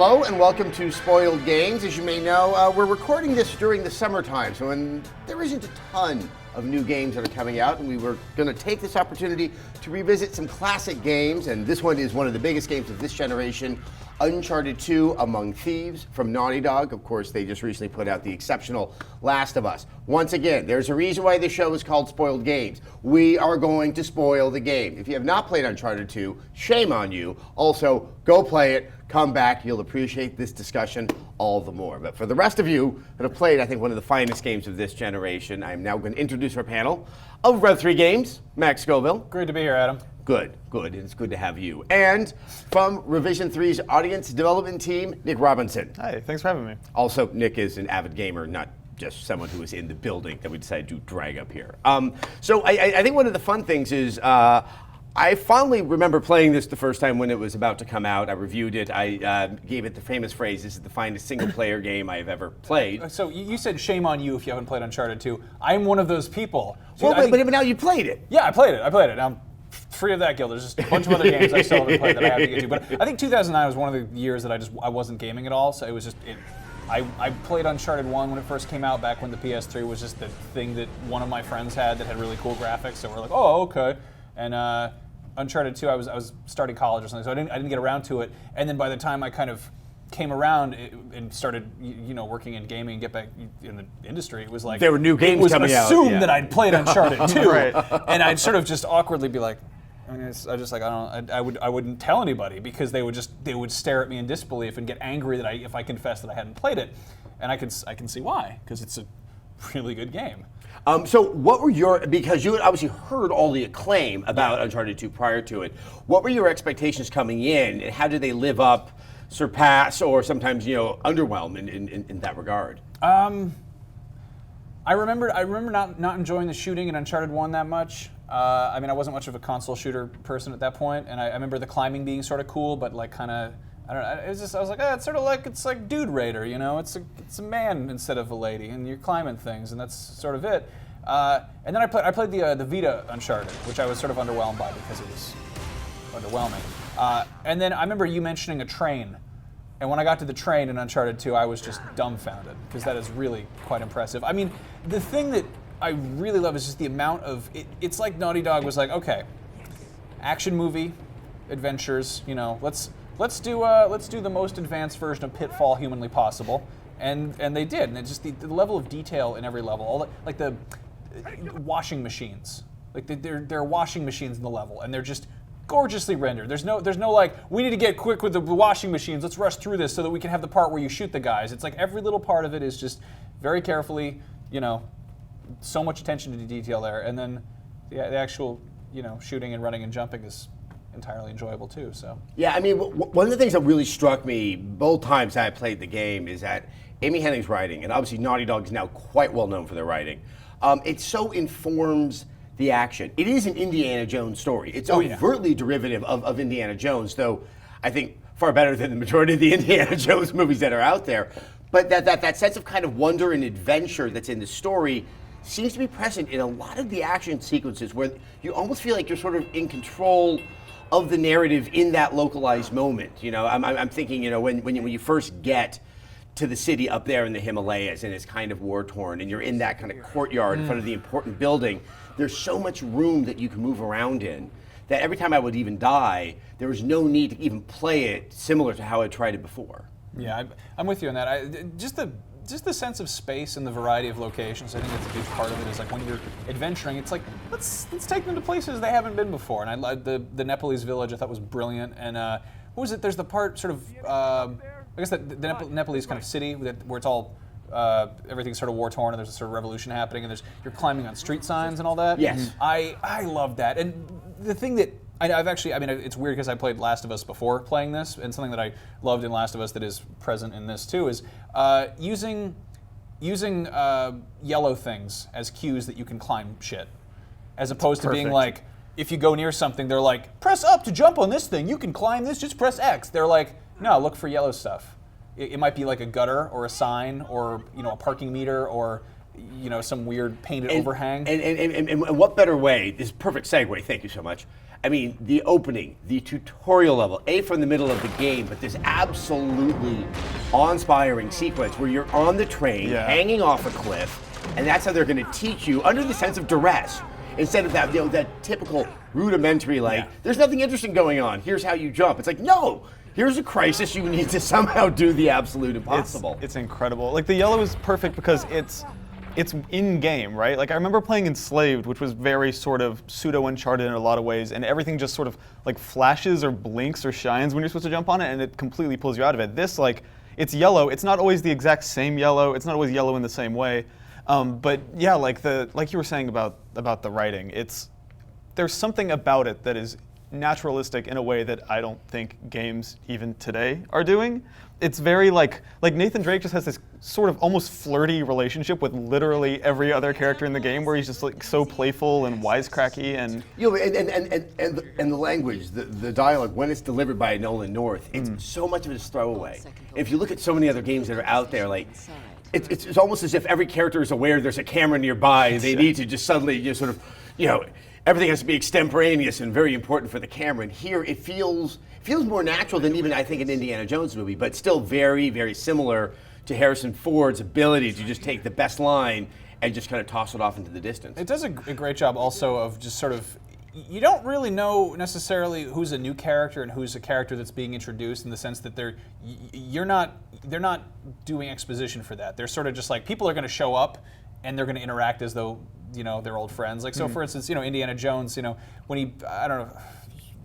Hello and welcome to Spoiled Games. As you may know, we're recording this during the summertime, so when there isn't a ton of new games that are coming out, and we were going to take this opportunity to revisit some classic games, and this one is one of the biggest games of this generation, Uncharted 2 Among Thieves from Naughty Dog. Of course, they just recently put out the exceptional Last of Us. Once again, there's a reason why this show is called Spoiled Games. We are going to spoil the game. If you have not played Uncharted 2, shame on you. Also, go play it, come back, you'll appreciate this discussion all the more. But for the rest of you that have played, I think, one of the finest games of this generation, I'm now going to introduce our panel of Rev3 Games, Max Scoville. Great to be here, Adam. Good. It's good to have you. And from Revision 3's audience development team, Nick Robinson. Hi, thanks for having me. Also, Nick is an avid gamer, not just someone who is in the building that we decided to drag up here. So I think one of the fun things is I fondly remember playing this the first time when it was about to come out. I reviewed it. I gave it the famous phrase, this is the finest single-player game I have ever played. So you said shame on you if you haven't played Uncharted 2. I'm one of those people. Well, but now you played it. Yeah, I played it. I'm free of that guilt. There's just a bunch of other games I still haven't played that I have to get to. But I think 2009 was one of the years that I wasn't gaming at all. So it was just I played Uncharted 1 when it first came out, back when the PS3 was just the thing that one of my friends had that had really cool graphics. So we're like, oh, okay. And Uncharted 2, I was starting college or something, so I didn't get around to it. And then by the time I kind of came around and started, working in gaming and get back in the industry, it was like there were new games coming out. It was assumed that I'd played Uncharted 2, Right. and I'd sort of just awkwardly be like, I wouldn't tell anybody because they would stare at me in disbelief and get angry that if I confessed that I hadn't played it, and I can see why, because it's a really good game. So what were because you had obviously heard all the acclaim about Uncharted 2 prior to it, what were your expectations coming in, and how did they live up, surpass, or sometimes, underwhelm in that regard? I remember not enjoying the shooting in Uncharted 1 that much. I wasn't much of a console shooter person at that point, and I remember the climbing being sort of cool, but like kind of, I don't know. I was like, it's sort of like Dude Raider, it's a man instead of a lady, and you're climbing things, and that's sort of it. And then I played the Vita Uncharted, which I was sort of underwhelmed by because it was underwhelming. And then I remember you mentioning a train, and when I got to the train in Uncharted 2, I was just dumbfounded because that is really quite impressive. I mean, the thing that I really love is just the amount of it's like Naughty Dog was like, okay, action movie, adventures, let's do the most advanced version of Pitfall humanly possible, and they did, and it's just the level of detail in every level, all the washing machines, there are washing machines in the level, and they're just gorgeously rendered. There's no like, we need to get quick with the washing machines, let's rush through this so that we can have the part where you shoot the guys. It's like every little part of it is just very carefully, so much attention to detail there, and then the actual shooting and running and jumping is entirely enjoyable too. So yeah, one of the things that really struck me both times I played the game is that Amy Hennig's writing, and obviously Naughty Dog is now quite well known for their writing, it so informs the action. It is an Indiana Jones story. It's overtly derivative of Indiana Jones, though I think far better than the majority of the Indiana Jones movies that are out there. But that sense of kind of wonder and adventure that's in the story seems to be present in a lot of the action sequences where you almost feel like you're sort of in control of the narrative in that localized moment. I'm thinking, when you first get to the city up there in the Himalayas and it's kind of war-torn and you're in that kind of courtyard in front of the important building, there's so much room that you can move around in that every time I would even die, there was no need to even play it similar to how I tried it before. Yeah, I'm with you on that. Just the sense of space and the variety of locations, I think that's a huge part of it. Is like when you're adventuring, it's like let's take them to places they haven't been before. And I loved the Nepalese village. I thought was brilliant. And what was it? There's the part sort of I guess the Nepalese kind of city where it's all everything's sort of war torn and there's a sort of revolution happening and you're climbing on street signs and all that. Yes, I love that. And the thing that I've actually, it's weird because I played Last of Us before playing this, and something that I loved in Last of Us that is present in this too is using yellow things as cues that you can climb shit, as opposed to being like, if you go near something, they're like, press up to jump on this thing, you can climb this, just press X. They're like, no, look for yellow stuff. It might be like a gutter or a sign or a parking meter or some weird painted overhang. And what better way, this is a perfect segue, thank you so much, I mean, the opening, the tutorial level, from the middle of the game, but this absolutely awe-inspiring sequence where you're on the train, hanging off a cliff, and that's how they're going to teach you under the sense of duress, instead of that, that typical rudimentary, there's nothing interesting going on, here's how you jump. It's like, no! Here's a crisis, you need to somehow do the absolute impossible. It's incredible. Like, the yellow is perfect because it's in-game, right? Like, I remember playing Enslaved, which was very sort of pseudo-Uncharted in a lot of ways, and everything just sort of, like, flashes or blinks or shines when you're supposed to jump on it, and it completely pulls you out of it. This, like, it's yellow. It's not always the exact same yellow. It's not always yellow in the same way. But, yeah, like you were saying about the writing, there's something about it that is naturalistic in a way that I don't think games even today are doing. It's very like Nathan Drake just has this sort of almost flirty relationship with literally every other character in the game, where he's just like so playful and wisecracky and and the language, the dialogue when it's delivered by Nolan North, it's so much of it is throwaway. If you look at so many other games that are out there, like it's almost as if every character is aware there's a camera nearby and they need to just suddenly just sort of, everything has to be extemporaneous and very important for the camera. And here it feels more natural than even I think an Indiana Jones movie, but still very, very similar to Harrison Ford's ability to just take the best line and just kind of toss it off into the distance. It does a great job also of just sort of, you don't really know necessarily who's a new character and who's a character that's being introduced, in the sense that they're not doing exposition for that. They're sort of just like, people are going to show up and they're going to interact as though they're old friends. Like, so for instance, Indiana Jones, when he, I don't know,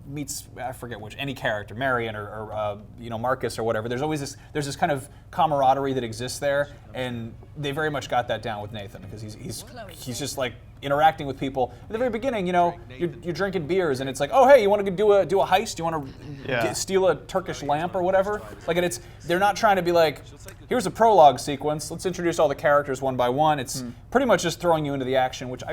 meets, I forget which, any character, Marion or Marcus or whatever, there's this kind of camaraderie that exists there, and they very much got that down with Nathan, because he's just like interacting with people. At the very beginning, you're drinking beers, and it's like, oh hey, you want to do a heist? You want to steal a Turkish lamp or whatever? Like, and they're not trying to be like, here's a prologue sequence, let's introduce all the characters one by one. It's pretty much just throwing you into the action, which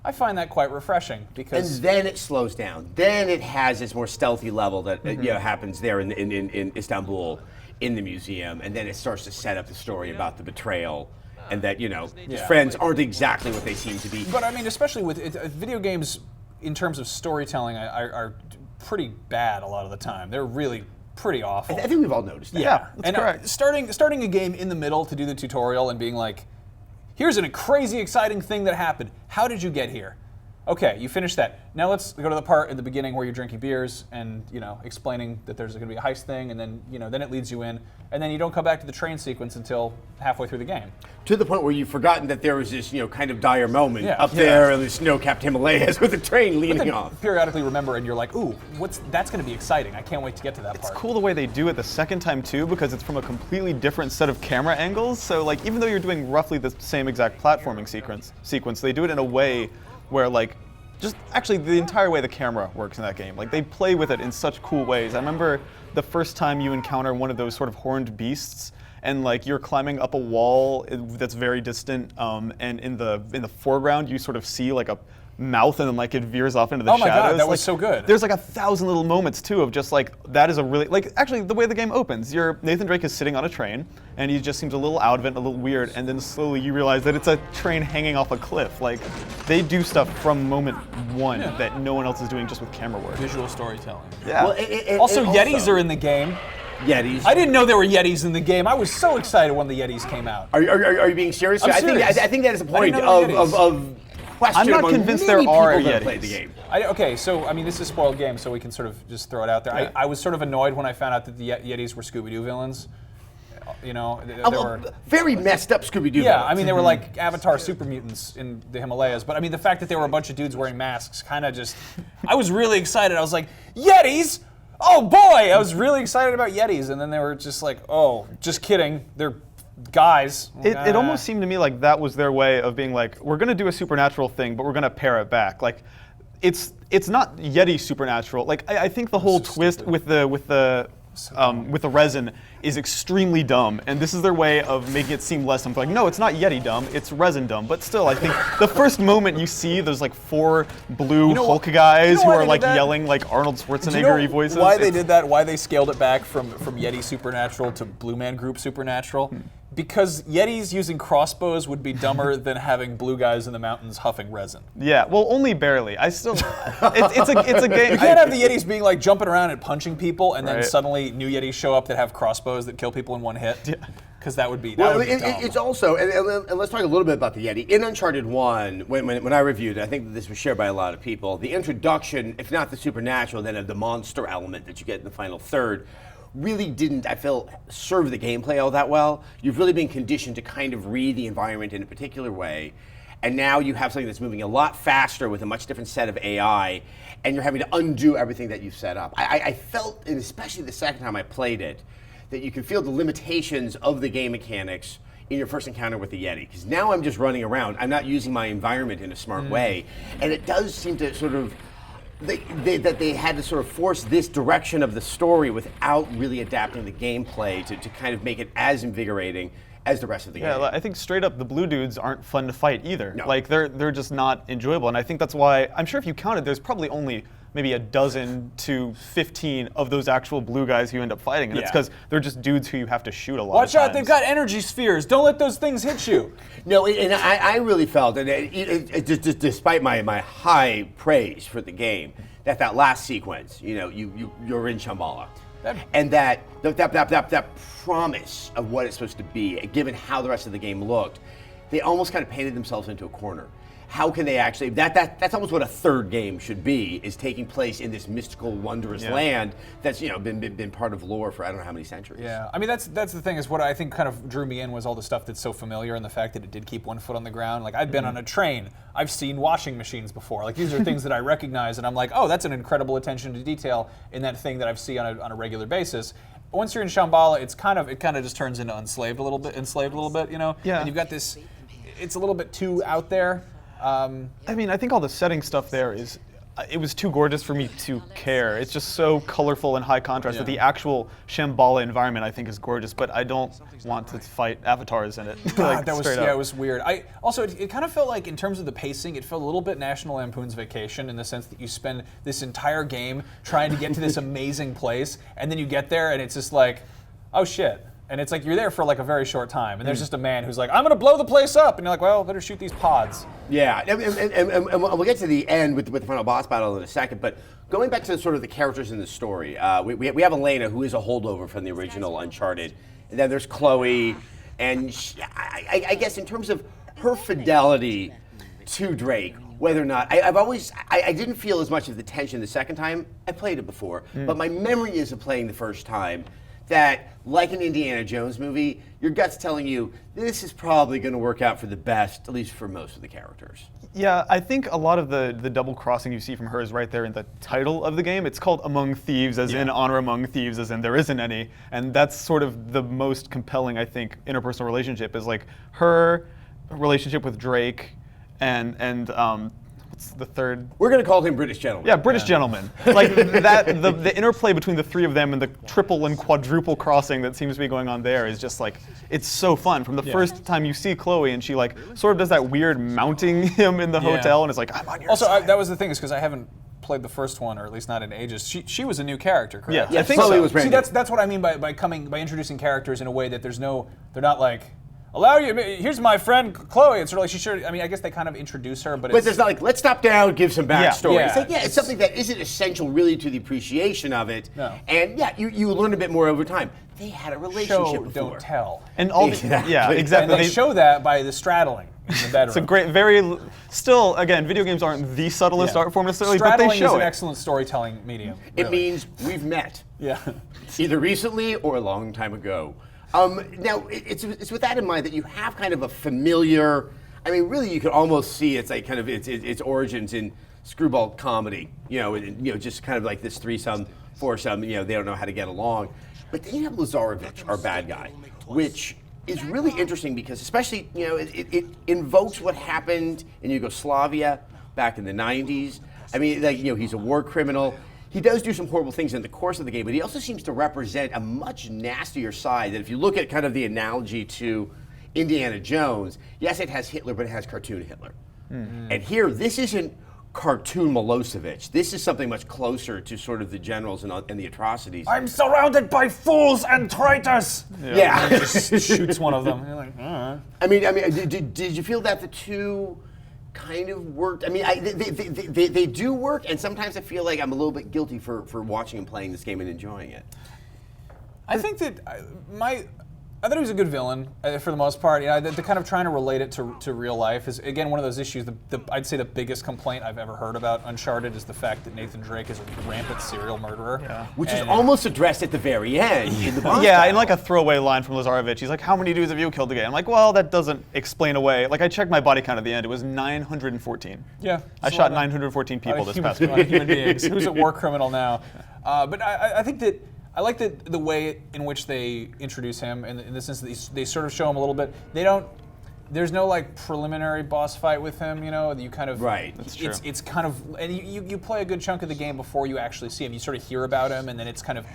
I find that quite refreshing, because... And then it slows down. Then it has this more stealthy level that happens there in Istanbul, in the museum, and then it starts to set up the story about the betrayal, and that, his friends aren't exactly what they seem to be. But I mean, especially with video games, in terms of storytelling, are pretty bad a lot of the time. They're really pretty awful. I think we've all noticed that. Yeah, that's correct. Starting a game in the middle to do the tutorial and being like, here's a crazy exciting thing that happened. How did you get here? Okay, you finished that. Now let's go to the part at the beginning where you're drinking beers and explaining that there's going to be a heist thing, and then then it leads you in, and then you don't come back to the train sequence until halfway through the game. To the point where you've forgotten that there was this kind of dire moment up there in the snow-capped Himalayas with the train leaning off. Periodically remember, and you're like, ooh, that's going to be exciting. I can't wait to get to that part. It's cool the way they do it the second time too, because it's from a completely different set of camera angles. So like, even though you're doing roughly the same exact platforming sequence, they do it in a way where like, just actually the entire way the camera works in that game, like they play with it in such cool ways. I remember the first time you encounter one of those sort of horned beasts, and like you're climbing up a wall that's very distant, and in the foreground you sort of see like a mouth, and then like it veers off into the shadows. Oh my god, that was so good. There's like 1,000 little moments too of just like, that is a really, like actually the way the game opens, Nathan Drake is sitting on a train and he just seems a little out of it, a little weird, and then slowly you realize that it's a train hanging off a cliff. Like, they do stuff from moment one that no one else is doing just with camera work. Visual storytelling. Yeah. Well, also, Yetis are in the game. Yetis. I didn't know there were Yetis in the game. I was so excited when the Yetis came out. Are you being serious? I'm serious. I think that is a point of question. I'm not convinced there are Yetis. Played the game. Okay, so I mean, this is a spoiled game, so we can sort of just throw it out there. Yeah. I was sort of annoyed when I found out that the Yetis were Scooby-Doo villains. They were very messed up Scooby-Doo. Yeah, I mean, they were like Avatar super mutants in the Himalayas. But I mean, the fact that there were a bunch of dudes wearing masks kind of just... I was really excited. I was like, Yetis? Oh boy! I was really excited about Yetis. And then they were just like, oh, just kidding. They're guys. It almost seemed to me like that was their way of being like, we're going to do a supernatural thing, but we're going to pare it back. Like, it's not Yeti supernatural. Like, I think the whole twist with the resin is extremely dumb, and this is their way of making it seem less dumb. Like, no, it's not Yeti dumb, it's resin dumb. But still, I think the first moment you see there's like 4 blue Hulk guys who are like yelling like Arnold Schwarzenegger-y voices. Why they did that? Why they scaled it back from Yeti Supernatural to Blue Man Group Supernatural? Because Yetis using crossbows would be dumber than having blue guys in the mountains huffing resin. Yeah, well, only barely. I still, it's a game. You can't have the Yetis being like jumping around and punching people, and then Right. suddenly new Yetis show up that have crossbows that kill people in one hit. Yeah. Because that would be Well, dumb. it's also, and let's talk a little bit about the Yeti. In Uncharted 1, when I reviewed it, I think that this was shared by a lot of people, the introduction, if not the supernatural, then of the monster element that you get in the final third, really didn't, I feel, serve the gameplay all that well. You've really been conditioned to kind of read the environment in a particular way, and now you have something that's moving a lot faster with a much different set of AI, and you're having to undo everything that you've set up. I felt, and especially the second time I played it, that you can feel the limitations of the game mechanics in your first encounter with the Yeti. Because now I'm just running around. I'm not using my environment in a smart way. And it does seem to sort of, that they had to sort of force this direction of the story without really adapting the gameplay to kind of make it as invigorating as the rest of the game. Yeah, I think straight up the blue dudes aren't fun to fight either. No. Like they're just not enjoyable, and I think that's why I'm sure if you counted, there's probably only maybe a dozen to 15 of those actual blue guys who you end up fighting, and it's Yeah. because they're just dudes who you have to shoot a lot. Watch of out, times. they've got energy spheres. Don't let those things hit you. No, and I really felt, and just despite my high praise for the game, that last sequence, you're in Shambhala, and that promise of what it's supposed to be, given how the rest of the game looked, they almost kind of painted themselves into a corner. How can they actually? That's almost what a third game should be, is taking place in this mystical, wondrous land that's been part of lore for I don't know how many centuries. Yeah, I mean that's the thing, is what I think kind of drew me in was all the stuff that's so familiar, and the fact that it did keep one foot on the ground. Like, I've been on a train, I've seen washing machines before. Like, these are things that I recognize, and I'm like, oh, that's an incredible attention to detail in that thing that I see on a regular basis. Once you're in Shambhala, it kind of just turns into enslaved a little bit, Yeah. And you've got this, it's a little bit too out there. I mean, I think all the setting stuff there is, it was too gorgeous for me to care. It's just so colorful and high contrast that the actual Shambhala environment I think is gorgeous, but I don't want to fight avatars in it. God, that was straight up. it was weird. I also it kind of felt like, in terms of the pacing, it felt a little bit National Lampoon's Vacation, in the sense that you spend this entire game trying to get to this amazing place, and then you get there and it's just like, oh shit. And it's like you're there for like a very short time, and there's just a man who's like, I'm gonna blow the place up, and you're like, well, better shoot these pods. Yeah, and we'll get to the end with the final boss battle in a second, but going back to sort of the characters in the story, we have Elena, who is a holdover from the original Uncharted, and then there's Chloe, and I guess in terms of her fidelity to Drake, whether or not, I didn't feel as much of the tension the second time. I played it before, but my memory is of playing the first time, that, like an Indiana Jones movie, your gut's telling you this is probably going to work out for the best, at least for most of the characters. Yeah, I think a lot of the double crossing you see from her is right there in the title of the game. It's called Among Thieves, as in honor among thieves, as in there isn't any. And that's sort of the most compelling, I think, interpersonal relationship, is like her relationship with Drake and what's the third? We're going to call him British Gentleman. Yeah, British gentleman. Like that, the interplay between the three of them and the triple and quadruple crossing that seems to be going on there is just like, it's so fun. From the first time you see Chloe, and she like sort of does that weird mounting him in the hotel, and it's like, I'm on your Also, side. that was the thing, is because I haven't played the first one, or at least not in ages. She was a new character, correct? Yeah, I think Chloe was brand See, new. that's what I mean by introducing characters in a way that they're not like, here's my friend Chloe. It's sort of like she should. I mean, I guess they kind of introduce her, but But it's not like, let's stop down, give some backstory. Yeah. It's like, it's something that isn't essential really to the appreciation of it. No. And yeah, you learn a bit more over time. They had a relationship show, before. don't tell. And all Exactly. yeah, And exactly. they show that by the straddling in the bedroom. It's a great, still, again, video games aren't the subtlest art form necessarily, but Straddling they show is an it. excellent storytelling medium. It really. means we've met. Yeah. Either recently or a long time ago. Now, it's with that in mind that you have kind of a familiar, I mean, really you could almost see it's like kind of its origins in screwball comedy, just kind of like this threesome, foursome, they don't know how to get along. But then you have Lazarevich, our bad guy, which is really interesting because especially, it invokes what happened in Yugoslavia back in the 90s. I mean, like, he's a war criminal. He does do some horrible things in the course of the game, but he also seems to represent a much nastier side that if you look at kind of the analogy to Indiana Jones, yes, it has Hitler, but it has cartoon Hitler. Mm-hmm. And here, this isn't cartoon Milosevic. This is something much closer to sort of the generals and the atrocities. I'm surrounded by fools and traitors. Yeah. And he just shoots one of them. You're like, I mean, did you feel that the two kind of worked? I mean, they do work, and sometimes I feel like I'm a little bit guilty for watching and playing this game and enjoying it. I think that I thought he was a good villain for the most part. You know, the kind of trying to relate it to real life is again one of those issues. I'd say the biggest complaint I've ever heard about Uncharted is the fact that Nathan Drake is a rampant serial murderer, Which is almost addressed at the very end in the boss Yeah, battle. in like a throwaway line from Lazarevich, he's like, "How many dudes have you killed today?" I'm like, "Well, that doesn't explain away." Like I checked my body count at the end; it was 914. Yeah, I shot 914 people this past week. Human beings. Who's a war criminal now? But I think that. I like the way in which they introduce him, in the sense that they sort of show him a little bit. There's no like preliminary boss fight with him, you know. You kind of Right. That's true. It's kind of, and you play a good chunk of the game before you actually see him. You sort of hear about him, and then it's kind of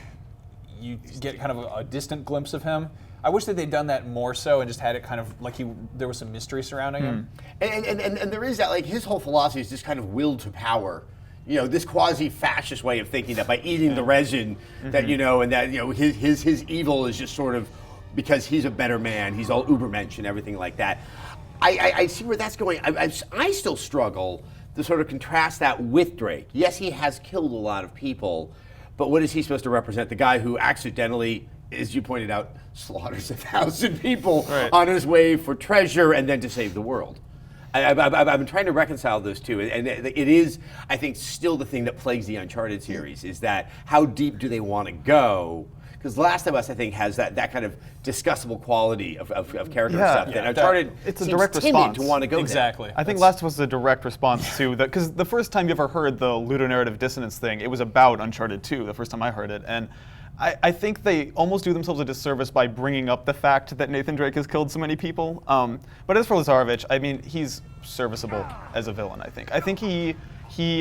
you get kind of a distant glimpse of him. I wish that they'd done that more so and just had it kind of like there was some mystery surrounding him. And there is that, like, his whole philosophy is just kind of will to power. You know, this quasi-fascist way of thinking that by eating the resin, that, you know, and that, you know, his evil is just sort of because he's a better man, he's all Ubermensch and everything like that. I see where that's going. I still struggle to sort of contrast that with Drake. Yes, he has killed a lot of people, but what is he supposed to represent? The guy who accidentally, as you pointed out, slaughters 1,000 people on his way for treasure and then to save the world. I've been trying to reconcile those two, and it is, I think, still the thing that plagues the Uncharted series, is that how deep do they want to go? Because Last of Us, I think, has that kind of discussable quality of character stuff that Uncharted it's a seems direct timid response. to want to go Exactly. I think Last was a direct response to because the first time you ever heard the ludonarrative dissonance thing, it was about Uncharted 2. The first time I heard it, and I think they almost do themselves a disservice by bringing up the fact that Nathan Drake has killed so many people. But as for Lazarevich, I mean, he's serviceable as a villain, I think. I think he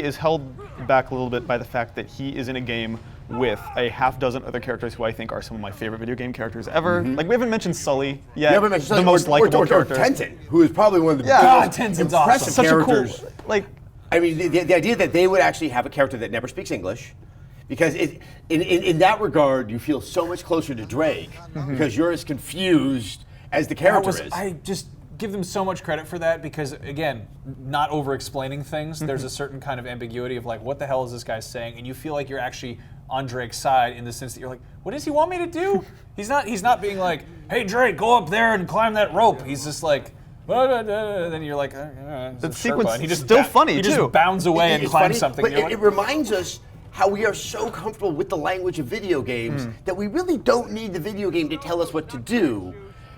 is held back a little bit by the fact that he is in a game with a half dozen other characters who I think are some of my favorite video game characters ever. Like, we haven't mentioned Sully yet. We haven't mentioned Sully, the most likable character. Or Tenzin, who is probably one of the God, most Tenzin's impressive awesome. Such characters. a cool, like, I mean, the idea that they would actually have a character that never speaks English, because in that regard, you feel so much closer to Drake, because you're as confused as the character is. I just give them so much credit for that because, again, not over-explaining things. There's a certain kind of ambiguity of like, what the hell is this guy saying? And you feel like you're actually on Drake's side in the sense that you're like, what does he want me to do? He's not being like, hey Drake, go up there and climb that rope. He's just like, then you're like, the sequence and he just still funny he too. just bounds away and It's climbs funny, something. but You're it like, reminds us how we are so comfortable with the language of video games that we really don't need the video game to tell us what to do.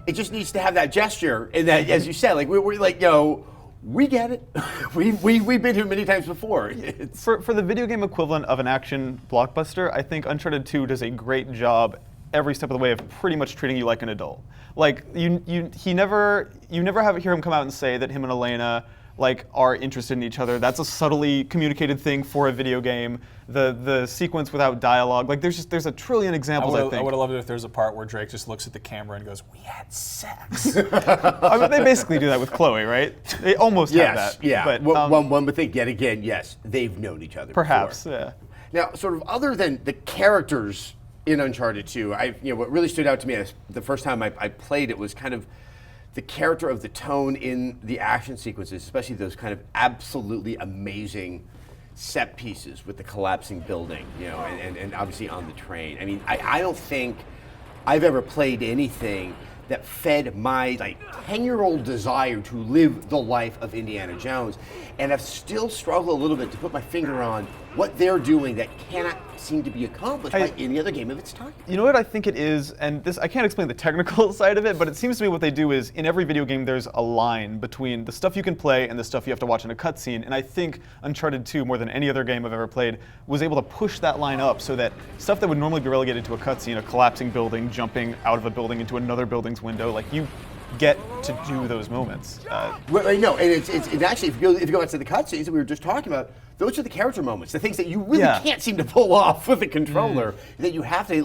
It just needs to have that gesture, and that, as you said, like we're like, yo, we get it. We've been here many times before. For the video game equivalent of an action blockbuster, I think Uncharted 2 does a great job every step of the way of pretty much treating you like an adult. Like you never hear him come out and say that him and Elena like are interested in each other. That's a subtly communicated thing for a video game. The sequence without dialogue, like there's a trillion examples. I I think would have loved it if there's a part where Drake just looks at the camera and goes, "We had sex." I mean, they basically do that with Chloe, right? They almost have Yes, that. yeah. But One would think yet again, yes, they've known each other. perhaps, before. yeah. Now, sort of other than the characters in Uncharted 2, what really stood out to me is the first time I played it was kind of the character of the tone in the action sequences, especially those kind of absolutely amazing set pieces with the collapsing building, and obviously on the train. I mean, I don't think I've ever played anything that fed my 10-year-old desire to live the life of Indiana Jones, and I've still struggled a little bit to put my finger on what they're doing that cannot seem to be accomplished by any other game of its time. You know what I think it is, and this I can't explain the technical side of it, but it seems to me what they do is in every video game there's a line between the stuff you can play and the stuff you have to watch in a cutscene, and I think Uncharted 2, more than any other game I've ever played, was able to push that line up so that stuff that would normally be relegated to a cutscene, a collapsing building, jumping out of a building into another building's window, like you get to do those moments. No, and it's actually, if you go back to the cutscenes that we were just talking about, those are the character moments, the things that you really can't seem to pull off with a controller, that you have to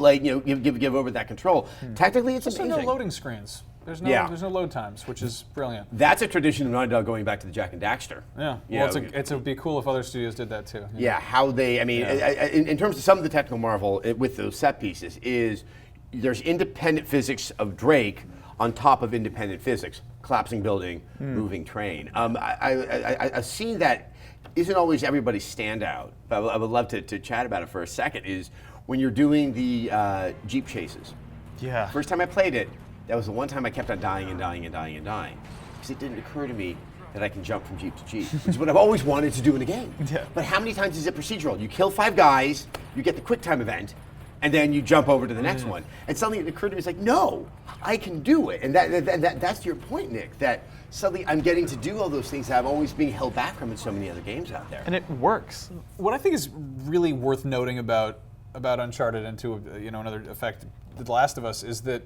give over that control. Technically, it's also amazing. no loading screens. There's no Yeah. there's no load times, which is brilliant. That's a tradition of Naughty Dog going back to the Jack and Daxter. Yeah. You Well, know, it would be cool if other studios did that too. Yeah, how they, I mean, in terms of some of the technical marvel with those set pieces is there's independent physics of Drake on top of independent physics, collapsing building, moving train. A scene that isn't always everybody's standout, but I would love to chat about it for a second, is when you're doing the Jeep chases. Yeah. First time I played it, that was the one time I kept on dying and dying and dying and dying. Because it didn't occur to me that I can jump from Jeep to Jeep, which is what I've always wanted to do in a game. Yeah. But how many times is it procedural? You kill 5 guys, you get the quick time event, and then you jump over to the next one. And suddenly it occurred to me, it's like, no, I can do it. And that's your point, Nick, that suddenly I'm getting to do all those things that I'm always being held back from in so many other games out there. And it works. What I think is really worth noting about Uncharted, and to another effect, The Last of Us, is that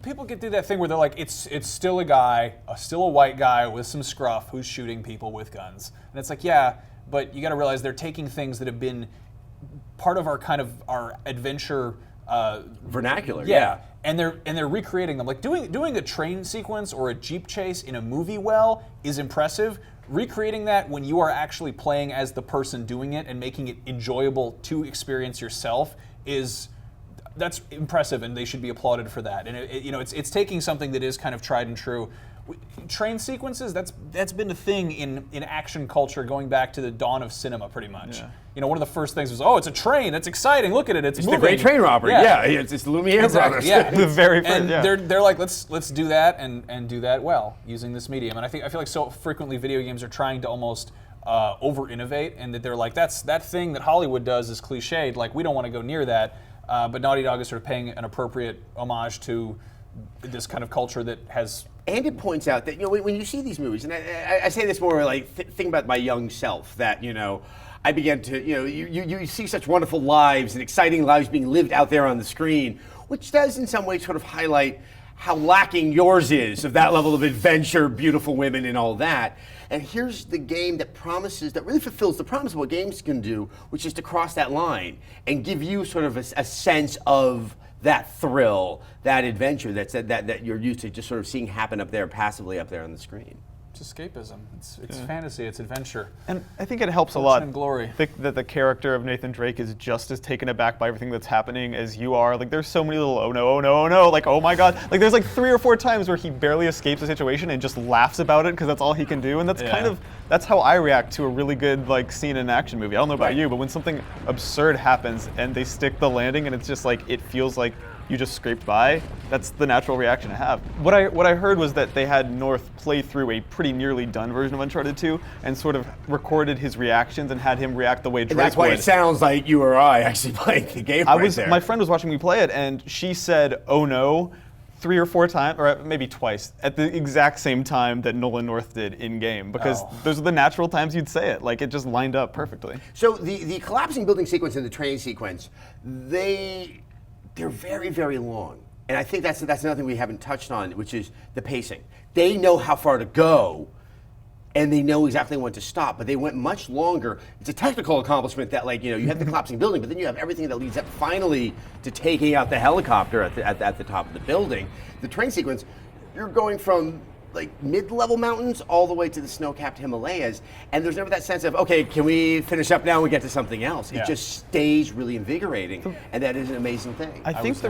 people get through that thing where they're like, it's still a guy, still a white guy with some scruff who's shooting people with guns, and it's like, yeah, but you got to realize they're taking things that have been part of our adventure Vernacular, yeah. And they're recreating them. Like doing a train sequence or a Jeep chase in a movie is impressive. Recreating that when you are actually playing as the person doing it and making it enjoyable to experience yourself that's impressive, and they should be applauded for that. And it's taking something that is kind of tried and true. Train sequences, that's been a thing in action culture going back to the dawn of cinema, pretty much. Yeah. One of the first things was, oh, it's a train, that's exciting, look at it, it's It's moving. the Great Train Robbery, yeah. It's the Lumiere brothers. Yeah. The very first, and yeah. they're like, let's do that and do that well using this medium. And I feel like so frequently video games are trying to almost over innovate, and that they're like, that thing that Hollywood does is cliched, like we don't want to go near that. But Naughty Dog is sort of paying an appropriate homage to this kind of culture that has. And it points out that when you see these movies, and I say this more like think about my young self, that I began to you see such wonderful lives and exciting lives being lived out there on the screen, which does in some ways sort of highlight how lacking yours is of that level of adventure, beautiful women, and all that. And here's the game that really fulfills the promise of what games can do, which is to cross that line and give you sort of a sense of that thrill, that adventure that you're used to just sort of seeing happen up there, passively up there on the screen. It's escapism. It's fantasy. It's adventure. And I think it helps a lot and glory. That the character of Nathan Drake is just as taken aback by everything that's happening as you are. Like, there's so many little oh no, oh no, oh no, like, oh my god. Like, there's like 3 or 4 times where he barely escapes a situation and just laughs about it because that's all he can do. And that's that's how I react to a really good scene in an action movie. I don't know about you, but when something absurd happens and they stick the landing and it's just like, it feels like you just scraped by, that's the natural reaction to have. What I heard was that they had North play through a pretty nearly done version of Uncharted 2 and sort of recorded his reactions and had him react the way Drake would. And that's why it sounds like you or I actually playing the game there. My friend was watching me play it, and she said, oh no, 3 or 4 times, or maybe twice, at the exact same time that Nolan North did in-game, because those are the natural times you'd say it. Like, it just lined up perfectly. So the collapsing building sequence and the train sequence, they're very, very long. And I think that's another thing we haven't touched on, which is the pacing. They know how far to go, and they know exactly when to stop, but they went much longer. It's a technical accomplishment that, you have the collapsing building, but then you have everything that leads up finally to taking out the helicopter at the top of the building. The train sequence, you're going from mid-level mountains all the way to the snow-capped Himalayas, and there's never that sense of, okay, can we finish up now and we get to something else? It just stays really invigorating, and that is an amazing thing. I think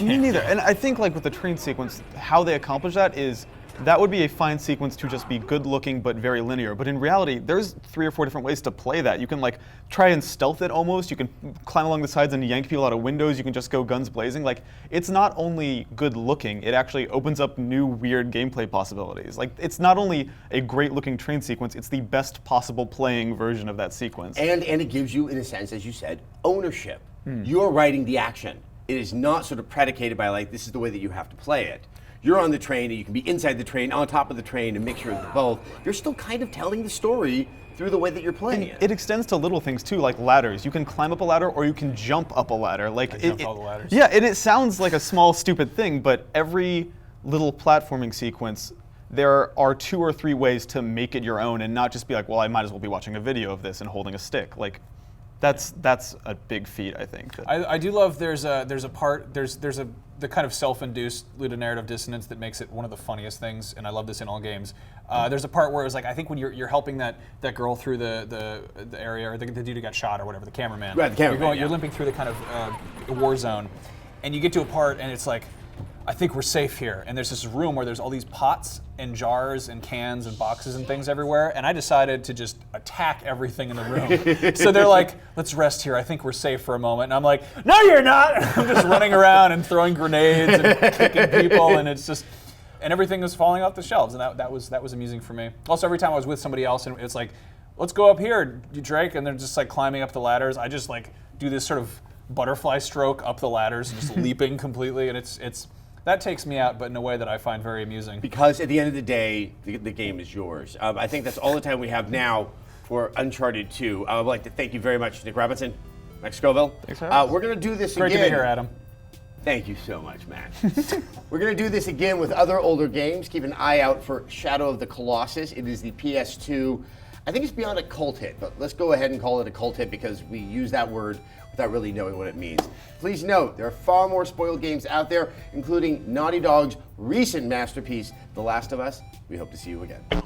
me neither. And I think with the train sequence, how they accomplish that is, that would be a fine sequence to just be good looking but very linear. But in reality, there's 3 or 4 different ways to play that. You can try and stealth it almost. You can climb along the sides and yank people out of windows. You can just go guns blazing. It's not only good looking, it actually opens up new weird gameplay possibilities. It's not only a great looking train sequence, it's the best possible playing version of that sequence. And it gives you, in a sense, as you said, ownership. You're writing the action. It is not sort of predicated by this is the way that you have to play it. You're on the train, and you can be inside the train, on top of the train, a mixture of both. You're still kind of telling the story through the way that you're playing it. It extends to little things too, like ladders. You can climb up a ladder, or you can jump up a ladder. Jump all the ladders. Yeah, and it sounds like a small, stupid thing, but every little platforming sequence, there are 2 or 3 ways to make it your own, and not just be well, I might as well be watching a video of this and holding a stick. That's a big feat, I think. I do love there's a part the kind of self-induced ludonarrative dissonance that makes it one of the funniest things, and I love this in all games. There's a part where it was like, I think when you're helping that girl through the area, or the dude who got shot or whatever, the cameraman. Right, the cameraman. You're limping through the kind of war zone, and you get to a part and it's like, I think we're safe here. And there's this room where there's all these pots and jars and cans and boxes and things everywhere. And I decided to just attack everything in the room. So they're like, let's rest here. I think we're safe for a moment. And I'm like, no, you're not. I'm just running around and throwing grenades and kicking people. And it's just, and everything was falling off the shelves. And that was amusing for me. Also, every time I was with somebody else and it's like, let's go up here, Drake. And they're just like climbing up the ladders. I just like do this sort of butterfly stroke up the ladders and just leaping completely. And it's that takes me out, but in a way that I find very amusing. Because at the end of the day, the game is yours. I think that's all the time we have now for Uncharted 2. I would like to thank you very much, Nick Robinson, Max Scoville. Thanks for having us. We're going to do this Great again. to be here, Adam. Thank you so much, Matt. We're going to do this again with other older games. Keep an eye out for Shadow of the Colossus. It is the PS2. I think it's beyond a cult hit, but let's go ahead and call it a cult hit because we use that word without really knowing what it means. Please note, there are far more spoiled games out there, including Naughty Dog's recent masterpiece, The Last of Us. We hope to see you again.